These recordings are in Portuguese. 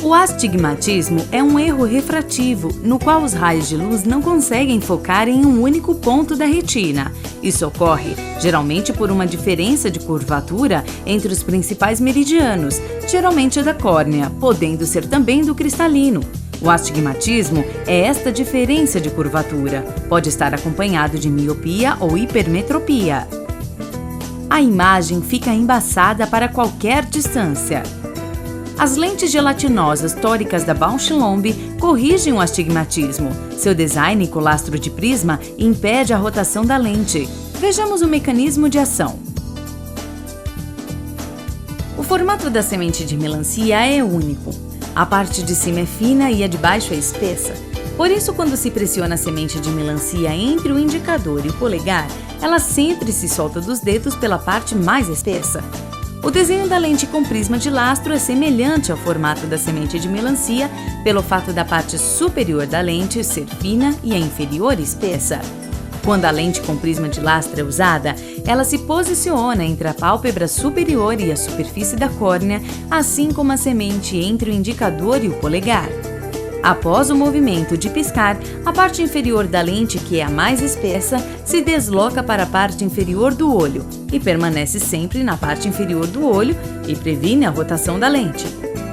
O astigmatismo é um erro refrativo, no qual os raios de luz não conseguem focar em um único ponto da retina. Isso ocorre, geralmente, por uma diferença de curvatura entre os principais meridianos, geralmente da córnea, podendo ser também do cristalino. O astigmatismo é esta diferença de curvatura. Pode estar acompanhado de miopia ou hipermetropia. A imagem fica embaçada para qualquer distância. As lentes gelatinosas tóricas da Bausch & Lomb corrigem o astigmatismo. Seu design com lastro de prisma impede a rotação da lente. Vejamos o mecanismo de ação. O formato da semente de melancia é único. A parte de cima é fina e a de baixo é espessa. Por isso, quando se pressiona a semente de melancia entre o indicador e o polegar, ela sempre se solta dos dedos pela parte mais espessa. O desenho da lente com prisma de lastro é semelhante ao formato da semente de melancia pelo fato da parte superior da lente ser fina e a inferior espessa. Quando a lente com prisma de lastro é usada, ela se posiciona entre a pálpebra superior e a superfície da córnea, assim como a semente entre o indicador e o polegar. Após o movimento de piscar, a parte inferior da lente, que é a mais espessa, se desloca para a parte inferior do olho e permanece sempre na parte inferior do olho e previne a rotação da lente.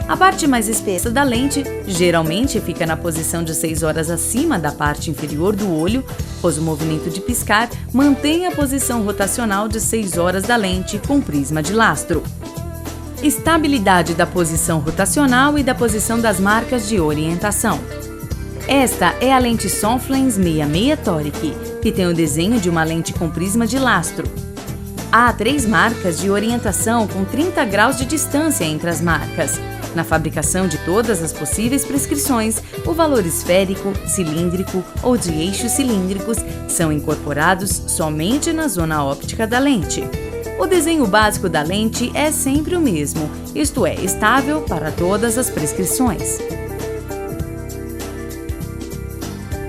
A parte mais espessa da lente geralmente fica na posição de 6 horas acima da parte inferior do olho, pois o movimento de piscar mantém a posição rotacional de 6 horas da lente com prisma de lastro. Estabilidade da posição rotacional e da posição das marcas de orientação. Esta é a lente Sonflens 66 Toric, que tem o desenho de uma lente com prisma de lastro. Há 3 marcas de orientação com 30 graus de distância entre as marcas. Na fabricação de todas as possíveis prescrições, o valor esférico, cilíndrico ou de eixos cilíndricos são incorporados somente na zona óptica da lente. O desenho básico da lente é sempre o mesmo, isto é, estável para todas as prescrições.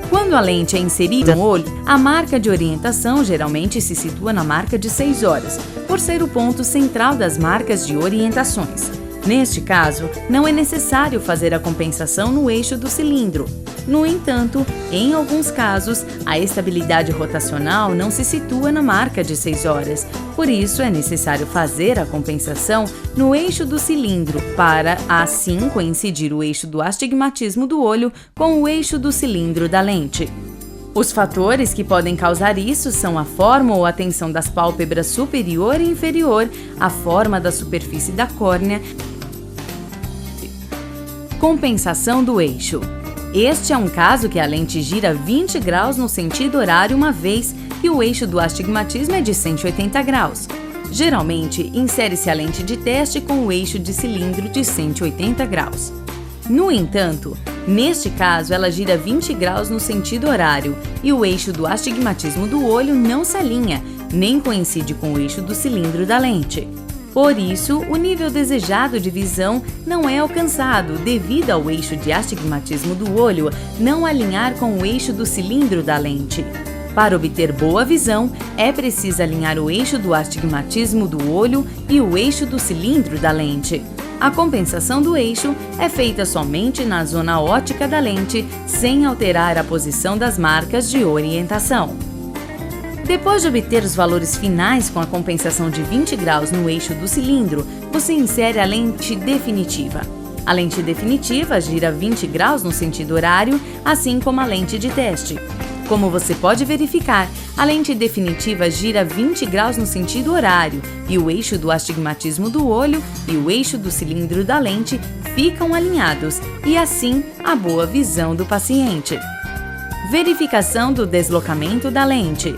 Quando a lente é inserida no olho, a marca de orientação geralmente se situa na marca de 6 horas, por ser o ponto central das marcas de orientações. Neste caso, não é necessário fazer a compensação no eixo do cilindro. No entanto, em alguns casos, a estabilidade rotacional não se situa na marca de 6 horas. Por isso, é necessário fazer a compensação no eixo do cilindro para, assim, coincidir o eixo do astigmatismo do olho com o eixo do cilindro da lente. Os fatores que podem causar isso são a forma ou a tensão das pálpebras superior e inferior, a forma da superfície da córnea, compensação do eixo. Este é um caso que a lente gira 20 graus no sentido horário uma vez e o eixo do astigmatismo é de 180 graus. Geralmente, insere-se a lente de teste com o eixo de cilindro de 180 graus. No entanto, neste caso, ela gira 20 graus no sentido horário e o eixo do astigmatismo do olho não se alinha, nem coincide com o eixo do cilindro da lente. Por isso, o nível desejado de visão não é alcançado devido ao eixo de astigmatismo do olho não alinhar com o eixo do cilindro da lente. Para obter boa visão, é preciso alinhar o eixo do astigmatismo do olho e o eixo do cilindro da lente. A compensação do eixo é feita somente na zona óptica da lente, sem alterar a posição das marcas de orientação. Depois de obter os valores finais com a compensação de 20 graus no eixo do cilindro, você insere a lente definitiva. A lente definitiva gira 20 graus no sentido horário, assim como a lente de teste. Como você pode verificar, a lente definitiva gira 20 graus no sentido horário e o eixo do astigmatismo do olho e o eixo do cilindro da lente ficam alinhados e, assim, a boa visão do paciente. Verificação do deslocamento da lente.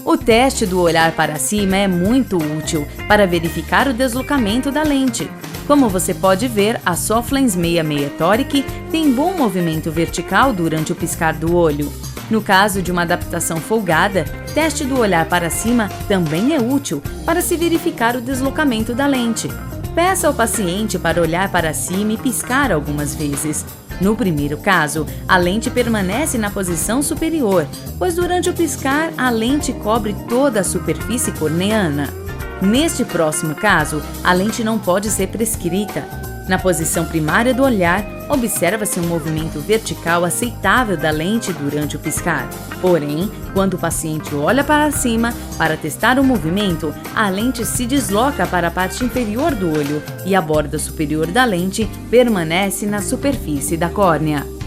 O teste do olhar para cima é muito útil para verificar o deslocamento da lente. Como você pode ver, a Sonflens 66 Toric tem bom movimento vertical durante o piscar do olho. No caso de uma adaptação folgada, teste do olhar para cima também é útil para se verificar o deslocamento da lente. Peça ao paciente para olhar para cima e piscar algumas vezes. No primeiro caso, a lente permanece na posição superior, pois durante o piscar a lente cobre toda a superfície corneana. Neste próximo caso, a lente não pode ser prescrita. Na posição primária do olhar, observa-se um movimento vertical aceitável da lente durante o piscar. Porém, quando o paciente olha para cima para testar o movimento, a lente se desloca para a parte inferior do olho e a borda superior da lente permanece na superfície da córnea.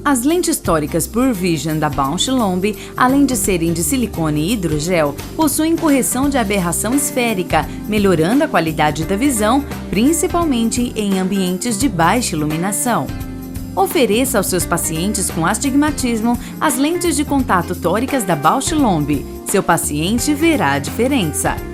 As lentes tóricas Pure Vision da Bausch Lomb, além de serem de silicone e hidrogel, possuem correção de aberração esférica, melhorando a qualidade da visão, principalmente em ambientes de baixa iluminação. Ofereça aos seus pacientes com astigmatismo as lentes de contato tóricas da Bausch Lomb. Seu paciente verá a diferença.